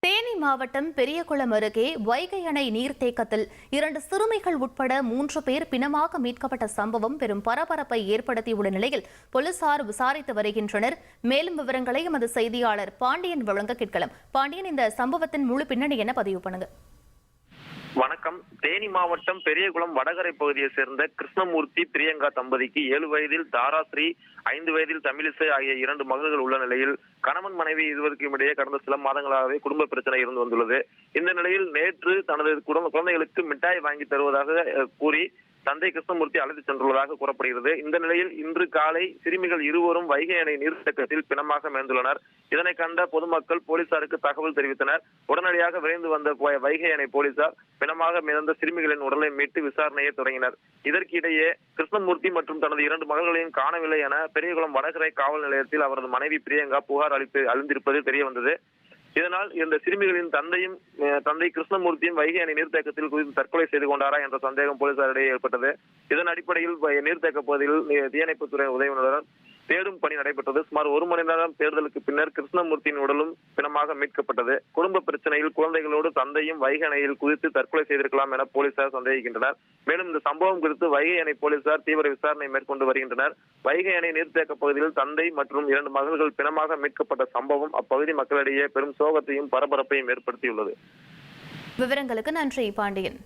தேனி மாவட்டம் பெரியகுளம் அருகே வைகை அணை நீர்த்தேக்கத்தில் 2 சிறுமிகள் உட்பட 3 பேர் பிணமாக மீட்கப்பட்ட சம்பவம் பெரும் பரபரப்பை ஏற்படுத்தியுள்ள நிலையில் போலீசார் விசாரித்து வருகின்றனர். மேலும் விவரங்களை எமது செய்தியாளர் பாண்டியன் வழங்க கேட்கலாம். பாண்டியன், இந்த சம்பவத்தின் முழு பின்னணி என்ன பதிவு பண்ணுங்க. வணக்கம். தேனி மாவட்டம் பெரியகுளம் வடகரை பகுதியை சேர்ந்த கிருஷ்ணமூர்த்தி பிரியங்கா தம்பதிக்கு 7 வயதில் தாராஸ்ரீ, 5 வயதில் தமிழிசை ஆகிய 2 மகள்கள் உள்ள நிலையில் கணவன் மனைவி இருவருக்கும் இடையே கடந்த சில மாதங்களாகவே குடும்ப பிரச்சனை இருந்து வந்துள்ளது. இந்த நிலையில் நேற்று தனது குழந்தைகளுக்கு மிட்டாய் வாங்கி தருவதாக கூறி தந்தை கிருஷ்ணமூர்த்தி அழைத்து சென்றுள்ளதாக கூறப்படுகிறது. இந்த நிலையில் இன்று காலை சிறுமிகள் இருவரும் வைகை அணை நீர்த்தேக்கத்தில் பிணமாக மேந்துள்ளனர். இதனை கண்ட பொதுமக்கள் போலீசாருக்கு தகவல் தெரிவித்தனர். உடனடியாக விரைந்து வந்த வைகை அணை போலீசார் பிணமாக மிதந்த சிறுமிகளின் உடலை மீட்டு விசாரணையை தொடங்கினர். இதற்கிடையே கிருஷ்ணமூர்த்தி மற்றும் தனது 2 மகள்களையும் காணவில்லை என பெரியகுளம் வடகரை காவல் நிலையத்தில் அவரது மனைவி பிரியங்கா புகார் அளித்திருப்பது தெரிய வந்தது. இதனால் இந்த சிறுமிகளின் தந்தை கிருஷ்ணமூர்த்தியும் வைகை அணை நீர்த்தேக்கத்தில் குதித்து தற்கொலை செய்து கொண்டாரா என்ற சந்தேகம் போலீசாரிடையே ஏற்பட்டது. இதன் அடிப்படையில் நீர்த்தேக்க பகுதியில் தீயணைப்புத்துறை உதவியுடன் தேடும் பணி நடைபெற்றது. சுமார் 1 மணி நேரம் தேடுதலுக்கு பின்னர் கிருஷ்ணமூர்த்தியின் உடலும் பிணமாக மீட்கப்பட்டது. குடும்ப பிரச்சனையில் குழந்தைகளோடு தந்தையும் வைகை அணையில் குதித்து தற்கொலை செய்திருக்கலாம் என போலீசார் சந்தேகிக்கின்றனர். மேலும் இந்த சம்பவம் குறித்து வைகை அணை போலீசார் தீவிர விசாரணை மேற்கொண்டு வருகின்றனர். வைகை அணை நீர்த்தேக்க பகுதியில் தந்தை மற்றும் 2 மகள்கள் பிணமாக மீட்கப்பட்ட சம்பவம் அப்பகுதி மக்களிடையே பெரும் சோகத்தையும் பரபரப்பையும் ஏற்படுத்தியுள்ளது. விவரங்களுக்கு நன்றி பாண்டியன்.